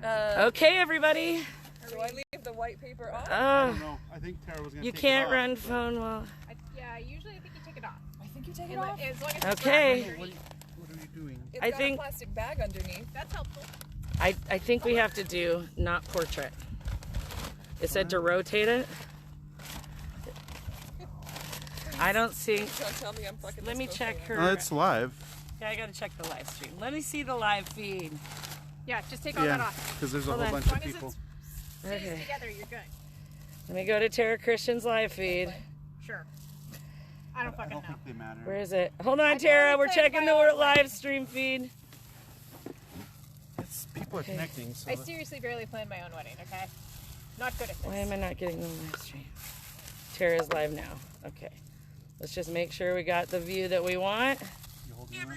Okay, everybody. Do I leave the white paper off? I don't know. I think Tara was going to You take can't it off, run but- phone while. Yeah, usually I think you take it off. I think you take it off. As long as it's Okay. not dirty. What are you doing? It's I got think- a plastic bag underneath. That's helpful. I think we have to do not portrait. It said to rotate it. I don't see. Don't tell me I'm fucking Let me check her. Oh, it's live. Yeah, I gotta check the live stream. Let me see the live feed. Yeah, just take all that Yeah, off. because there's a Hold whole on. bunch As of long as people. it stays Okay. together, you're good. Let me go to Tara Christian's live feed. Sure. I don't I fucking don't know. think they matter. Where is it? Hold on, I Tara. totally We're played checking the my own live stream feed. People are connecting, so I seriously barely planned my own wedding, okay? Not good at this. Why am I not getting the live stream? Tara's live now. Okay. Let's just make sure we got the view that we want. You holding it?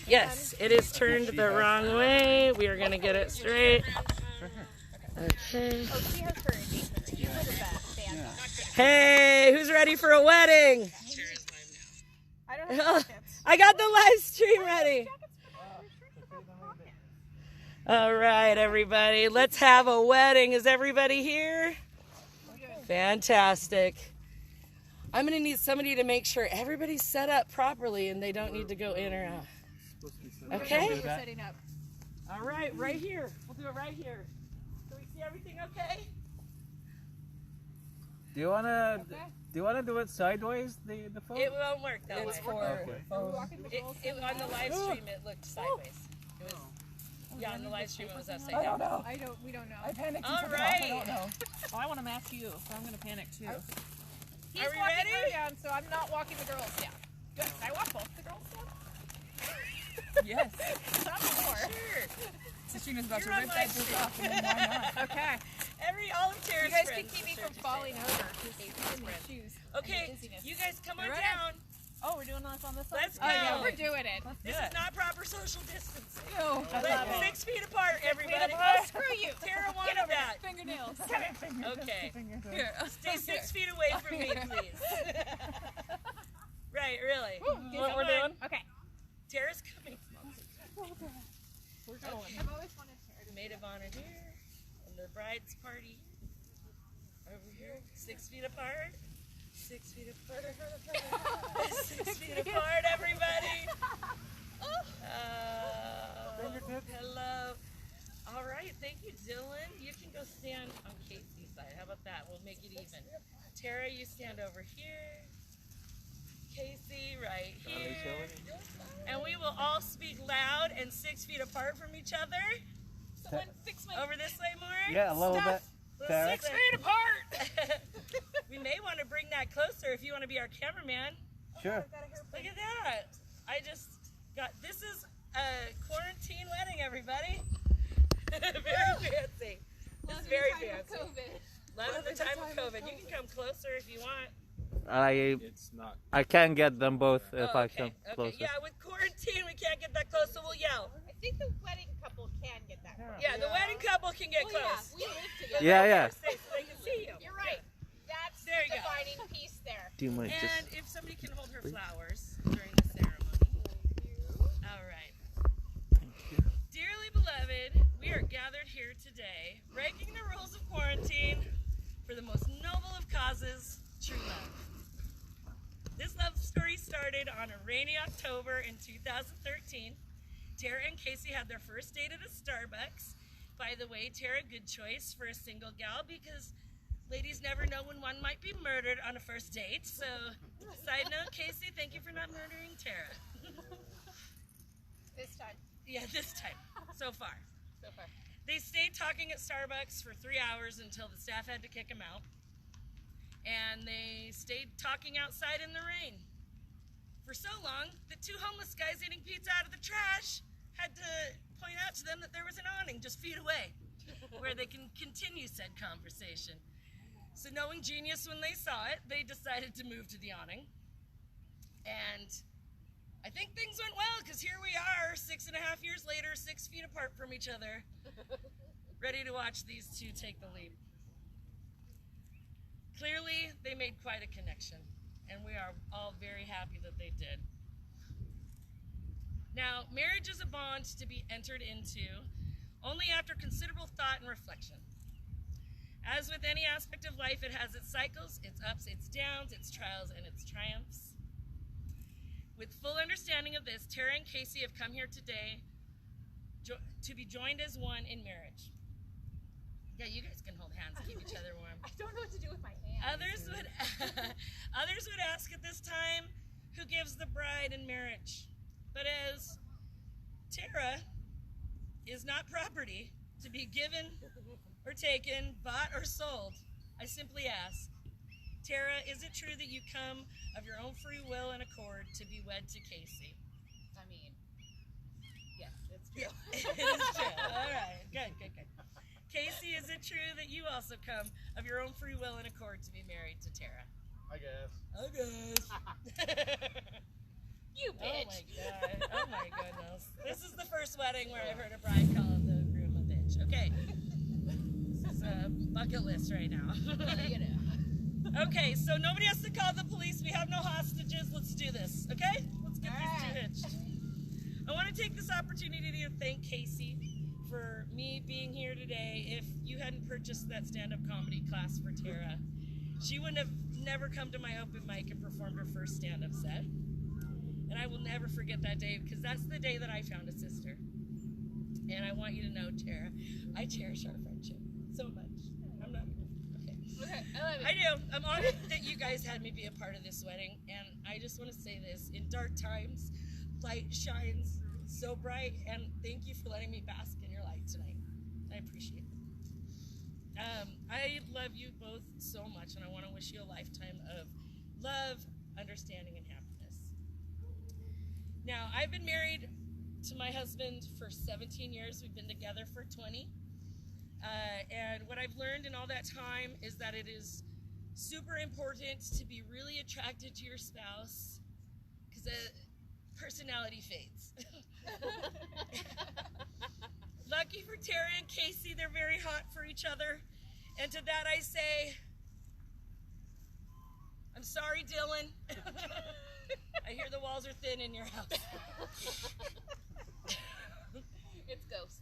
Yes, it is turned the wrong way. We are going to get it straight. Okay. Oh, she has her engagement ring. You put it back, Dan. Hey, who's ready for a wedding? I don't have jackets. I got the live stream ready. All right, everybody. Let's have a wedding. Is everybody here? Fantastic. I'm going to need somebody to make sure everybody's set up properly and they don't need to go in or out. Okay? We're setting up. All right, right here. We'll do it right here. Can we see everything okay? Do you wanna do it sideways? The phone? It won't work that It's way. for On the live stream, it looked sideways. It was, yeah, on the live stream, it was upside I down. don't know. We don't know. I panicked. All and took it off. right. I don't know. Oh, I want to match you, so I'm going to panic too. He's Are we walking ready? her down, so I'm not walking the girls down. Good. Can I walk both the girls down? Yes. Some more. Sure. Sashina's about You're to on rip live that bitch stream. off, and then why not? Okay. All of Tara's You guys friends can keep me will from search falling your over. face. In my shoes. Okay, Dizziness. you guys come on You ready? down. Oh, we're doing this on this side? Let's go. Oh yeah, we're doing it. This is not proper social distancing. Ew. But 6 feet apart, everybody. Oh, screw you. Tara wanted that. Fingernails. Okay. Here. Stay 6 feet away from me, please. Right, really. What we're doing? Okay. Tara's coming. We're going. I've always wanted to. Maid of honor here, and the bride's party over here. 6 feet apart. 6 feet apart. 6 feet apart, everybody. Hello. All right, thank you, Dylan. You can go stand on Casey's side. How about that? We'll make it even. Tara, you stand over here. Casey, right here. And we will all speak loud and 6 feet apart from each other. Someone fix my. Over this way more. Yeah, a little bit. Tara? 6 feet apart. We may want to bring that closer if you want to be our cameraman. Sure. Look at that. I just got, this is a quarantine wedding, everybody. Very fancy. This is very fancy. Love of the time of COVID. You can come closer if you want. I can get them both if I Okay. come closer. Yeah, with quarantine, we can't get that close, so we'll yell. I think the wedding couple can get that. Close. Yeah, the wedding couple can get close. We live together. Yeah. Stay so they can see you. You're right. That's There you the go. defining piece there. Do you mind And just... if somebody can hold her flowers during the ceremony. All right. Dearly beloved, we are gathered here today, breaking the rules of quarantine for the most noble of causes, true love. This love story started on a rainy October in 2013. Tara and Casey had their first date at a Starbucks. By the way, Tara, good choice for a single gal because ladies never know when one might be murdered on a first date. So, side note, Casey, thank you for not murdering Tara. This time. Yeah, this time, so far. So far. They stayed talking at Starbucks for 3 hours until the staff had to kick them out. And they stayed talking outside in the rain for so long that two homeless guys eating pizza out of the trash had to point out to them that there was an awning just feet away where they can continue said conversation. So knowing genius when they saw it, they decided to move to the awning. And I think things went well because here we are 6.5 years later, 6 feet apart from each other, ready to watch these two take the leap. Clearly, they made quite a connection, and we are all very happy that they did. Now, marriage is a bond to be entered into only after considerable thought and reflection. As with any aspect of life, it has its cycles, its ups, its downs, its trials, and its triumphs. With full understanding of this, Tara and Casey have come here today to be joined as one in marriage. Yeah, you guys can hold hands, keep each other warm. I don't know what to do with my hands. Others would ask at this time, who gives the bride in marriage? But as Tara is not property to be given or taken, bought or sold, I simply ask, Tara, is it true that you come of your own free will and accord to be wed to Casey? I mean, yes, it's true. Yeah, it is true. All right, good. Casey, is it true that you also come of your own free will and accord to be married to Tara? I guess. I guess. You bitch. Oh my goodness. This is the first wedding where I've heard a bride call the groom a bitch. Okay. This is a bucket list right now. You know. Okay, so nobody has to call the police. We have no hostages. Let's do this, okay? Let's get these two hitched. I want to take this opportunity to thank Casey for me being here today. If you hadn't purchased that stand-up comedy class for Tara, she wouldn't have never come to my open mic and performed her first stand-up set. And I will never forget that day, because that's the day that I found a sister. And I want you to know, Tara, I cherish our friendship so much. I'm not okay. Okay, I love it. I do. I'm honored that you guys had me be a part of this wedding, and I just want to say this: in dark times, light shines so bright, and thank you for letting me bask in your light tonight. I appreciate it. I love you both so much, and I want to wish you a lifetime of love, understanding, and happiness. Now, I've been married to my husband for 17 years. We've been together for 20. And what I've learned in all that time is that it is super important to be really attracted to your spouse, because personality fades. Lucky for Tara and Casey, they're very hot for each other. And to that I say, I'm sorry, Dylan. I hear the walls are thin in your house. It's ghosts.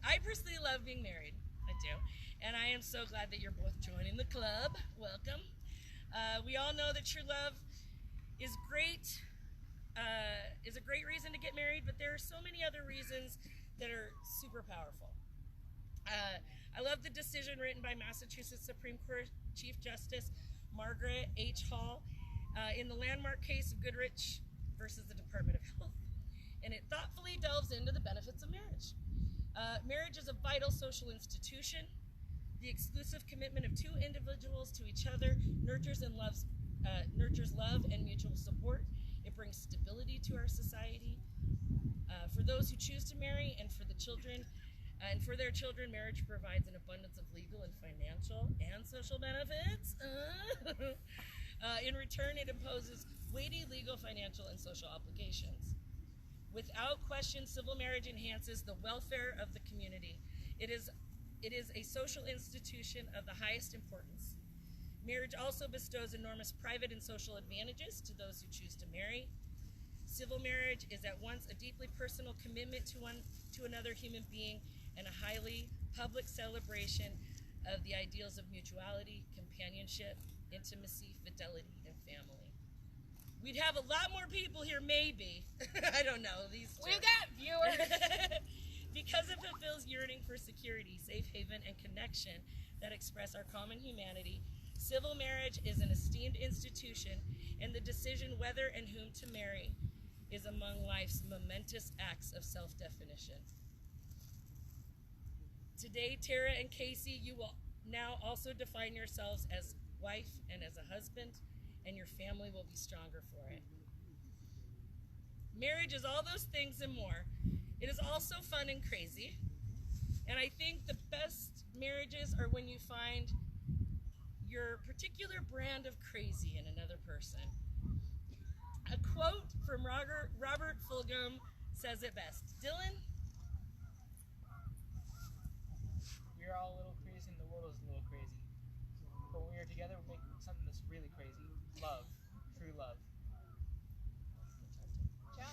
I personally love being married. I do. And I am so glad that you're both joining the club. Welcome. We all know that true love is great, is a great reason to get married, but there are so many other reasons that are super powerful. I love the decision written by Massachusetts Supreme Court Chief Justice Margaret H. Hall in the landmark case of Goodrich versus the Department of Health, and it thoughtfully delves into the benefits of marriage. Marriage is a vital social institution. The exclusive commitment of two individuals to each other nurtures love and mutual support. It brings stability to our society. For those who choose to marry and for the children, and for their children, marriage provides an abundance of legal and financial and social benefits. In return, it imposes weighty legal, financial, and social obligations. Without question, civil marriage enhances the welfare of the community. It is a social institution of the highest importance. Marriage also bestows enormous private and social advantages to those who choose to marry. Civil marriage is at once a deeply personal commitment to another human being and a highly public celebration of the ideals of mutuality, companionship, intimacy, fidelity, and family. We'd have a lot more people here, maybe. I don't know. These two. We've got viewers. Because it fulfills yearning for security, safe haven, and connection that express our common humanity, civil marriage is an esteemed institution, and the decision whether and whom to marry is among life's momentous acts of self-definition. Today, Tara and Casey, you will now also define yourselves as wife and as a husband, and your family will be stronger for it. Marriage is all those things and more. It is also fun and crazy, and I think the best marriages are when you find your particular brand of crazy in another person. A quote from Robert Fulghum says it best. Dylan? We're all a little crazy and the world is a little crazy. But when we are together, we make something that's really crazy. Love. True love. Ciao.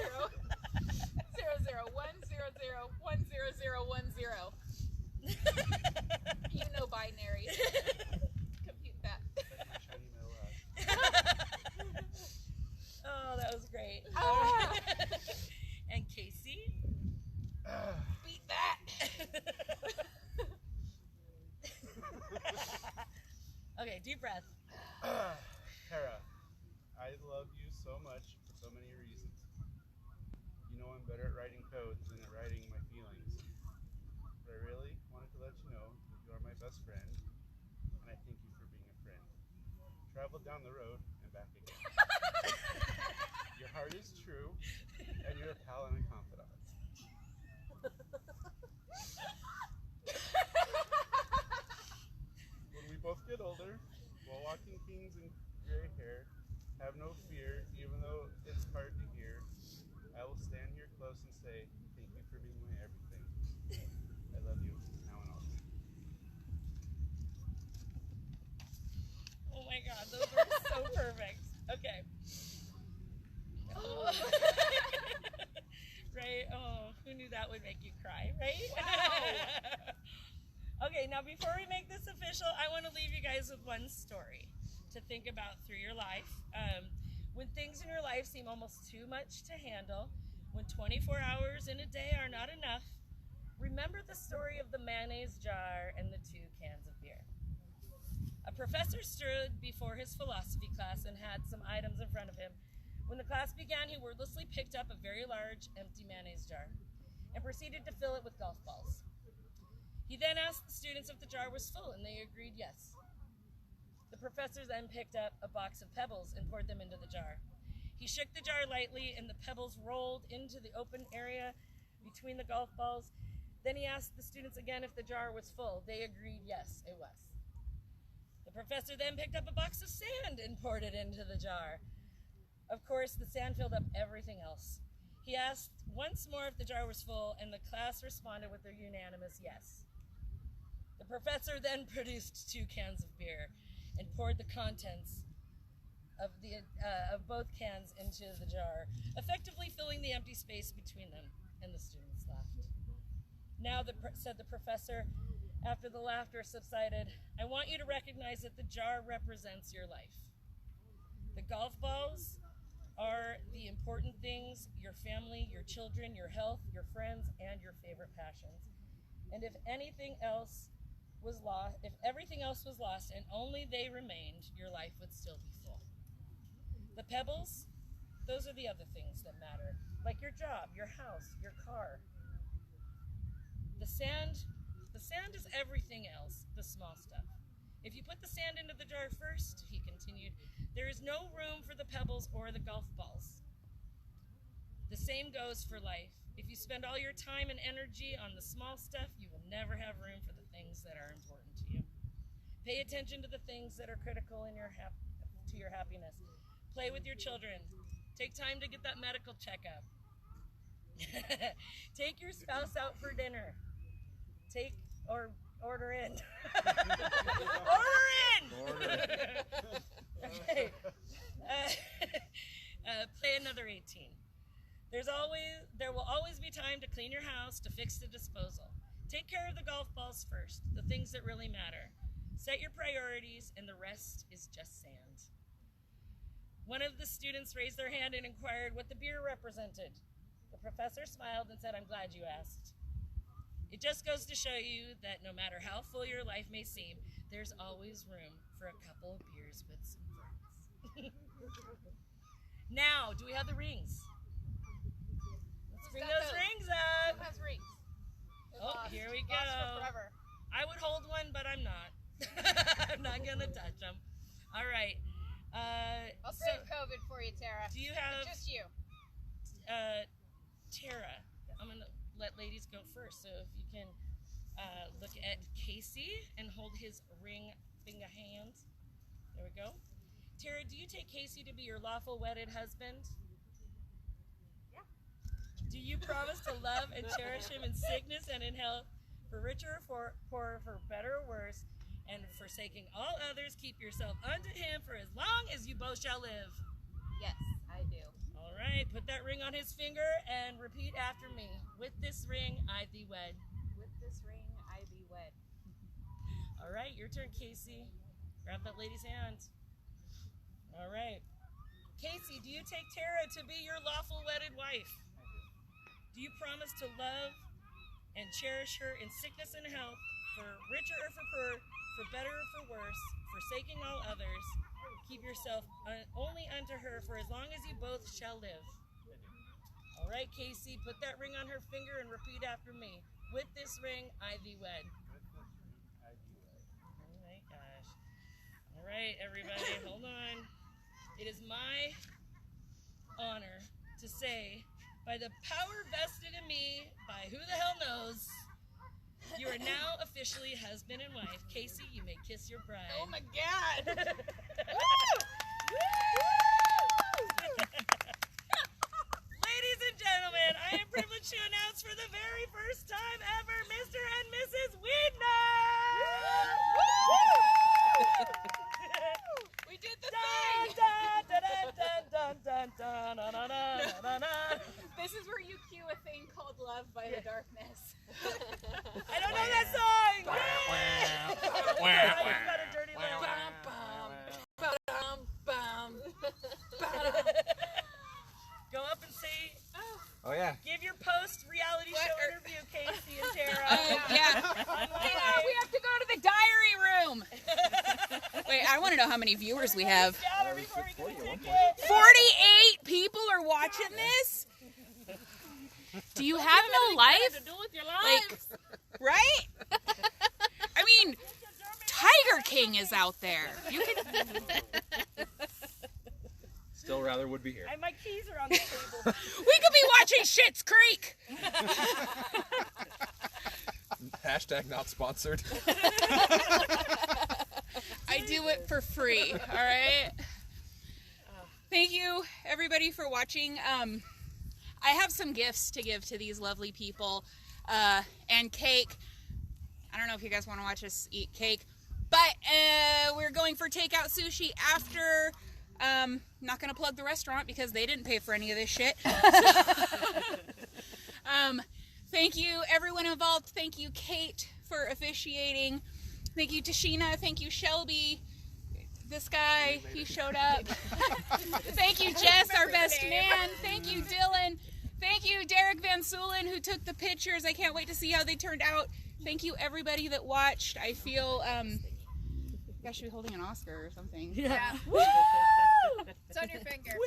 You know binary. Compute that. Shiny no Tara, I love you so much for so many reasons. You know I'm better at writing codes than at writing my feelings. But I really wanted to let you know that you are my best friend, and I thank you for being a friend. Travel down the road and back again. Your heart is true, and you're a pal and a confidant. When we both get older, while walking kings in gray hair, have no fear, even though it's hard to hear. I will stand here close and say, thank you for being my everything. I love you, now and always. Oh my god, those were so perfect. Okay. Oh. Right? Oh, who knew that would make you cry, right? Wow. Okay, now before we make this official, I want to leave you guys with one story to think about through your life. When things in your life seem almost too much to handle, when 24 hours in a day are not enough, remember the story of the mayonnaise jar and the 2 cans of beer. A professor stood before his philosophy class and had some items in front of him. When the class began, he wordlessly picked up a very large, empty mayonnaise jar and proceeded to fill it with golf balls. He then asked the students if the jar was full, and they agreed yes. The professor then picked up a box of pebbles and poured them into the jar. He shook the jar lightly, and the pebbles rolled into the open area between the golf balls. Then he asked the students again if the jar was full. They agreed yes, it was. The professor then picked up a box of sand and poured it into the jar. Of course, the sand filled up everything else. He asked once more if the jar was full, and the class responded with a unanimous yes. The professor then produced 2 cans of beer and poured the contents of both cans into the jar, effectively filling the empty space between them, and the students laughed. Now, said the professor, after the laughter subsided, I want you to recognize that the jar represents your life. The golf balls are the important things, your family, your children, your health, your friends, and your favorite passions. And if everything else was lost and only they remained, your life would still be full. The pebbles, those are the other things that matter, like your job, your house, your car. The sand is everything else, the small stuff. If you put the sand into the jar first, he continued, there is no room for the pebbles or the golf balls. The same goes for life. If you spend all your time and energy on the small stuff, you will never have room for the things that are important to you. Pay attention to the things that are critical to your happiness. Play with your children. Take time to get that medical checkup. Take your spouse out for dinner. Order in. Order in! Okay. Play another 18. There will always be time to clean your house, to fix the disposal. Take care of the golf balls first, the things that really matter. Set your priorities, and the rest is just sand. One of the students raised their hand and inquired what the beer represented. The professor smiled and said, I'm glad you asked. It just goes to show you that no matter how full your life may seem, there's always room for a couple of beers with some friends. Now, do we have the rings? Let's bring those rings up. Who has rings? Oh, here we go. Lost for forever. I would hold one, but I'm not. I'm not going to touch them. All right. I'll save COVID for you, Tara. Do you have... Just you. Tara, I'm going to let ladies go first. So if you can look at Casey and hold his ring finger hand. There we go. Tara, do you take Casey to be your lawful wedded husband? Yeah. Do you promise to love and cherish him in sickness and in health, for richer or poorer, for better or worse, and forsaking all others, keep yourself unto him for as long as you both shall live? Yes, I do. All right, put that ring on his finger and repeat after me. With this ring, I thee wed. With this ring, I thee wed. All right, your turn, Casey. Grab that lady's hand. All right. Casey, do you take Tara to be your lawful wedded wife? Do you promise to love and cherish her in sickness and health, for richer or for poorer, for better or for worse, forsaking all others, keep yourself only unto her for as long as you both shall live. All right, Casey, put that ring on her finger and repeat after me. With this ring, I thee wed. Oh my gosh. All right, everybody, hold on. It is my honor to say, by the power vested in me by who the hell knows, you are now officially husband and wife. Casey, you may kiss your bride. Oh my God! Ladies and gentlemen, I am privileged to announce for the very first time ever, Mr. and Mrs. Wiedner! We did the thing! This is where you cue a thing called Love by the Darkness. I don't know that song! Yay! I've got a dirty little... Go up and say, Oh yeah. give your post-reality show interview, Casey and Tara. Yeah. We have to go to the diary room. Wait, I want to know how many viewers we have. 48 people are watching this? Do you have no life? To do with your life. Like, right? I mean, Tiger King is out there. You can... Still rather would be here. My keys are on the table. We could be watching Schitt's Creek. Hashtag not sponsored. I do it for free, all right? Thank you, everybody, for watching. I have some gifts to give to these lovely people, and cake. I don't know if you guys want to watch us eat cake, but we're going for takeout sushi after. Not going to plug the restaurant because they didn't pay for any of this shit. Thank you, everyone involved. Thank you, Kate, for officiating. Thank you, Tashina. Thank you, Shelby. This guy, he showed up. Thank you, Jess, our best man. Thank you, Dylan. Thank you, Derek Van Sulen, who took the pictures. I can't wait to see how they turned out. Thank you, everybody that watched. I feel, I should be holding an Oscar or something. Yeah. Woo! It's on your finger.